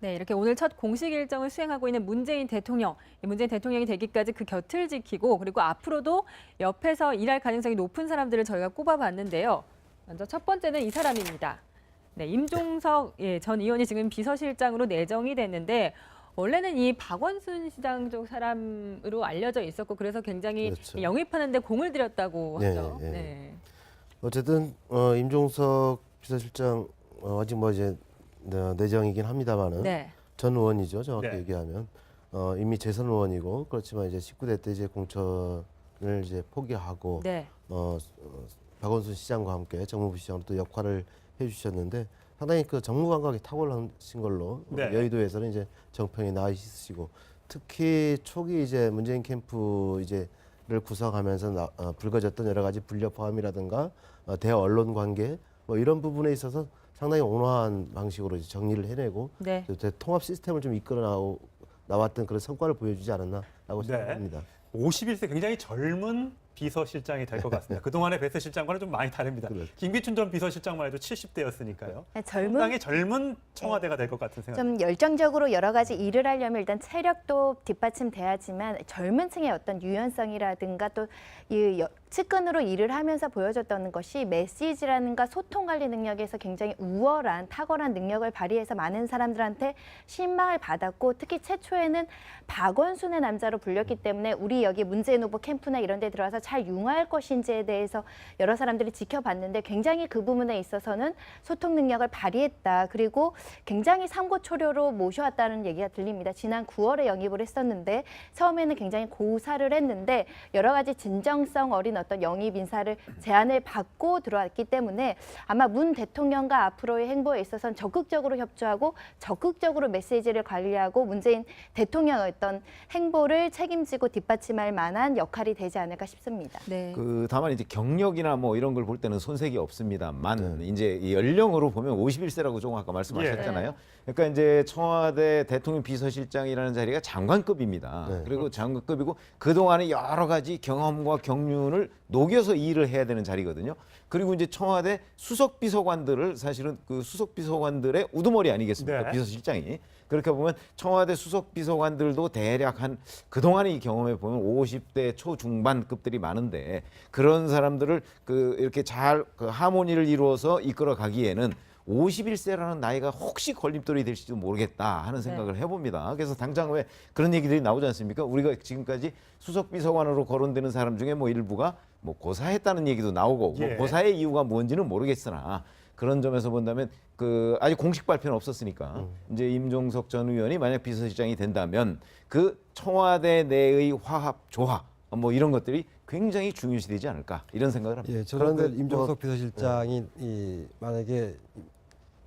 네, 이렇게 오늘 첫 공식 일정을 수행하고 있는 문재인 대통령. 문재인 대통령이 되기까지 그 곁을 지키고 그리고 앞으로도 옆에서 일할 가능성이 높은 사람들을 저희가 꼽아봤는데요. 먼저 첫 번째는 이 사람입니다. 네, 임종석 전 의원이 지금 비서실장으로 내정이 됐는데 원래는 이 박원순 시장 쪽 사람으로 알려져 있었고 그래서 굉장히 그렇죠. 영입하는 데 공을 들였다고 하죠. 예, 예. 네. 어쨌든 임종석 비서실장 아직 뭐 이제 내정이긴 합니다만은 네. 전 의원이죠. 정확히 네. 얘기하면 이미 재선 의원이고 그렇지만 이제 19대 때 이제 공천을 이제 포기하고 네. 박원순 시장과 함께 정무부 시장으로 또 역할을 해주셨는데 상당히 그 정무 감각이 탁월하신 걸로 네. 여의도에서는 이제 정평이 나와 있으시고 특히 초기 이제 문재인 캠프 이제를 구성하면서 불거졌던 여러 가지 불려 포함이라든가 대언론 관계 뭐 이런 부분에 있어서 상당히 온화한 방식으로 이제 정리를 해내고 네. 통합 시스템을 좀 이끌어 나왔던 그런 성과를 보여주지 않았나라고 네. 생각합니다. 51세 굉장히 젊은 비서실장이 될 것 같습니다. 그동안의 비서실장과는 좀 많이 다릅니다. 그렇죠. 김기춘 전 비서실장만 해도 70대였으니까요. 젊은 상당히 젊은 청와대가 될 것 같은 생각. 좀 열정적으로 여러 가지 일을 하려면 일단 체력도 뒷받침돼야지만 젊은 층의 어떤 유연성이라든가 또 이 측근으로 일을 하면서 보여줬던 것이 메시지라든가 소통 관리 능력에서 굉장히 우월한 탁월한 능력을 발휘해서 많은 사람들한테 신망을 받았고 특히 최초에는 박원순의 남자로 불렸기 때문에 우리 여기 문재인 후보 캠프나 이런 데 들어와서 잘 융화할 것인지에 대해서 여러 사람들이 지켜봤는데 굉장히 그 부분에 있어서는 소통 능력을 발휘했다. 그리고 굉장히 삼고초려로 모셔왔다는 얘기가 들립니다. 지난 9월에 영입을 했었는데 처음에는 굉장히 고사를 했는데 여러 가지 진정성 어린 어떤 영입 인사를 제안을 받고 들어왔기 때문에 아마 문 대통령과 앞으로의 행보에 있어서는 적극적으로 협조하고 적극적으로 메시지를 관리하고 문재인 대통령의 어떤 행보를 책임지고 뒷받침할 만한 역할이 되지 않을까 싶습니다. 네. 다만 이제 경력이나 뭐 이런 걸 볼 때는 손색이 없습니다만 이제 이 연령으로 보면 51세라고 좀 아까 말씀하셨잖아요. 그러니까 이제 청와대 대통령 비서실장이라는 자리가 장관급입니다. 네. 그리고 장관급이고 그동안에 여러 가지 경험과 경륜을 녹여서 일을 해야 되는 자리거든요. 그리고 이제 청와대 수석 비서관들을 사실은 그 수석 비서관들의 우두머리 아니겠습니까? 네. 비서실장이. 그렇게 보면 청와대 수석 비서관들도 대략 한 그동안의 이 경험에 보면 50대 초중반급들이 많은데 그런 사람들을 이렇게 잘 하모니를 이루어서 이끌어 가기에는 51세라는 나이가 혹시 걸림돌이 될지도 모르겠다 하는 생각을 해봅니다. 그래서 당장 왜 그런 얘기들이 나오지 않습니까? 우리가 지금까지 수석 비서관으로 거론되는 사람 중에 뭐 일부가 뭐 고사했다는 얘기도 나오고 뭐 고사의 이유가 뭔지는 모르겠으나 그런 점에서 본다면 아직 공식 발표는 없었으니까 이제 임종석 전 의원이 만약 비서실장이 된다면 그 청와대 내의 화합 조화 뭐 이런 것들이 굉장히 중요시되지 않을까 이런 생각을 합니다. 예, 저는 그런데 임종석 비서실장이 만약에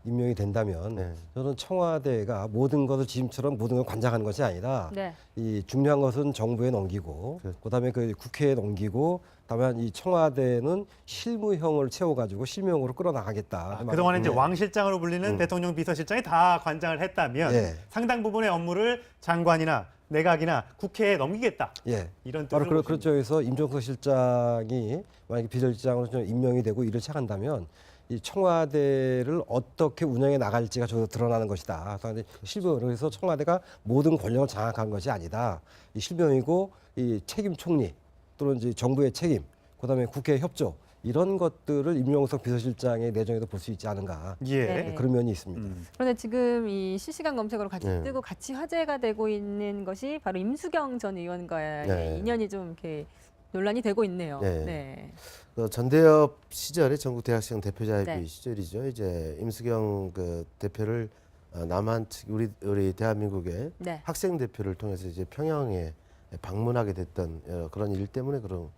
임명이 된다면 저는 청와대가 모든 것을 지금처럼 모든 걸 관장하는 것이 아니라 네. 이 중요한 것은 정부에 넘기고 그다음에 그 국회에 넘기고 다만 이 청와대는 실무형을 채워가지고 실무형으로 끌어나가겠다. 그동안에 이제 왕 실장으로 불리는 대통령 비서실장이 다 관장을 했다면 예. 상당 부분의 업무를 장관이나 내각이나 국회에 넘기겠다. 예. 이런 바로 뜻으로 그렇죠. 그래서 임종석 실장이 만약에 비서실장으로 좀 임명이 되고 일을 시작한다면 이 청와대를 어떻게 운영해 나갈지가 저 드러나는 것이다. 실무에서 청와대가 모든 권력을 장악한 것이 아니다. 이 실무이고 이 책임 총리 또는 이제 정부의 책임, 그다음에 국회 협조 이런 것들을 임종석 비서실장의 내정에도 볼 수 있지 않은가. 예. 네. 그런 면이 있습니다. 그런데 지금 이 실시간 검색어로 같이 네. 뜨고 같이 화제가 되고 있는 것이 바로 임수경 전 의원과의 네. 인연이 좀 이렇게 논란이 되고 있네요. 네. 네. 전대협 시절에 전국 대학생 대표자회의 네. 시절이죠. 이제 임수경 대표를 남한 측 우리 대한민국의 네. 학생 대표를 통해서 이제 평양에 방문하게 됐던 그런 일 때문에 그런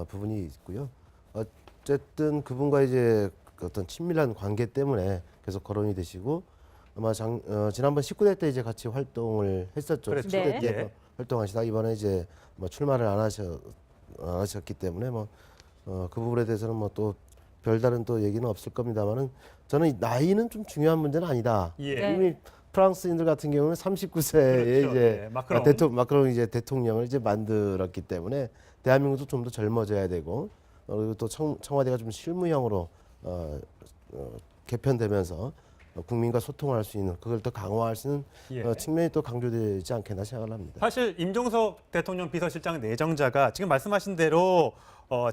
부분이 있고요. 어쨌든 그분과 이제 어떤 친밀한 관계 때문에 계속 거론이 되시고 아마 지난번 19대 때 이제 같이 활동을 했었죠. 그렇죠. 19대 때 네. 활동하시다 이번에 이제 뭐 출마를 안 하셨기 때문에 그 부분에 대해서는 뭐 또 별다른 또 얘기는 없을 겁니다만은 저는 이 나이는 좀 중요한 문제는 아니다. 예. 네. 이미 프랑스인들 같은 경우는 39세에 그렇죠. 이제 네, 마크롱 이제 대통령을 이제 만들었기 때문에 대한민국도 좀 더 젊어져야 되고 그리고 또 청와대가 좀 실무형으로 개편되면서 국민과 소통할 수 있는 그걸 더 강화할 수 있는 예. 측면이 또 강조되지 않겠나 생각을 합니다. 사실 임종석 대통령 비서실장 내정자가 지금 말씀하신 대로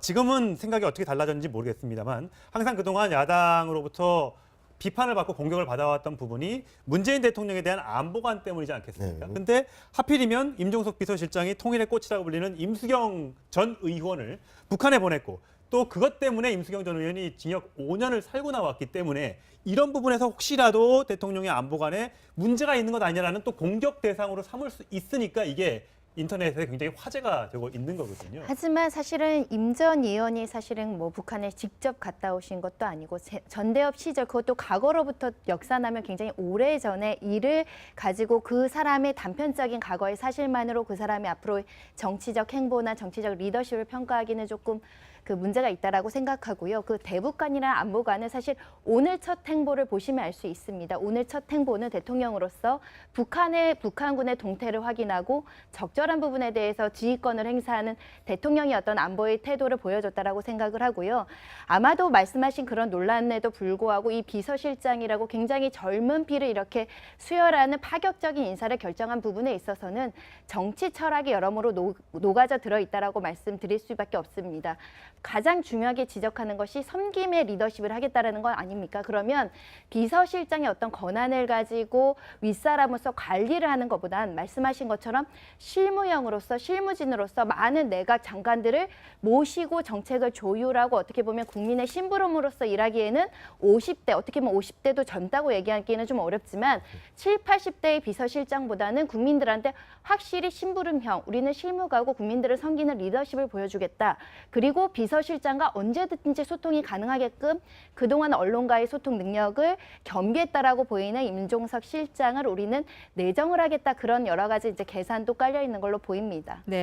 지금은 생각이 어떻게 달라졌는지 모르겠습니다만 항상 그동안 야당으로부터 비판을 받고 공격을 받아왔던 부분이 문재인 대통령에 대한 안보관 때문이지 않겠습니까? 네. 근데 하필이면 임종석 비서실장이 통일의 꽃이라고 불리는 임수경 전 의원을 북한에 보냈고 또 그것 때문에 임수경 전 의원이 징역 5년을 살고 나왔기 때문에 이런 부분에서 혹시라도 대통령의 안보관에 문제가 있는 것 아니냐라는 또 공격 대상으로 삼을 수 있으니까 이게 인터넷에 굉장히 화제가 되고 있는 거거든요. 하지만 사실은 임 전 의원이 사실은 뭐 북한에 직접 갔다 오신 것도 아니고 전대협 시절 그것도 과거로부터 역사나면 굉장히 오래 전에 일을 가지고 그 사람의 단편적인 과거의 사실만으로 그 사람이 앞으로 정치적 행보나 정치적 리더십을 평가하기는 조금 그 문제가 있다라고 생각하고요. 그 대북관이나 안보관은 사실 오늘 첫 행보를 보시면 알 수 있습니다. 오늘 첫 행보는 대통령으로서 북한군의 동태를 확인하고 적절한 부분에 대해서 지휘권을 행사하는 대통령이 어떤 안보의 태도를 보여줬다라고 생각을 하고요. 아마도 말씀하신 그런 논란에도 불구하고 이 비서실장이라고 굉장히 젊은 피를 이렇게 수혈하는 파격적인 인사를 결정한 부분에 있어서는 정치 철학이 여러모로 녹아져 들어있다라고 말씀드릴 수밖에 없습니다. 가장 중요하게 지적하는 것이 섬김의 리더십을 하겠다는 건 아닙니까? 그러면 비서실장의 어떤 권한을 가지고 윗사람으로서 관리를 하는 것보단 말씀하신 것처럼 실무형으로서 실무진으로서 많은 내각 장관들을 모시고 정책을 조율하고 어떻게 보면 국민의 심부름으로서 일하기에는 50대, 어떻게 보면 50대도 젊다고 얘기하기에는 좀 어렵지만 70, 80대의 비서실장보다는 국민들한테 확실히 심부름형, 우리는 실무가고 국민들을 섬기는 리더십을 보여주겠다. 그리고 비서실장과 언제든지 소통이 가능하게끔 그동안 언론과의 소통 능력을 겸비했다라고 보이는 임종석 실장을 우리는 내정을 하겠다. 그런 여러 가지 이제 계산도 깔려 있는 걸로 보입니다. 네.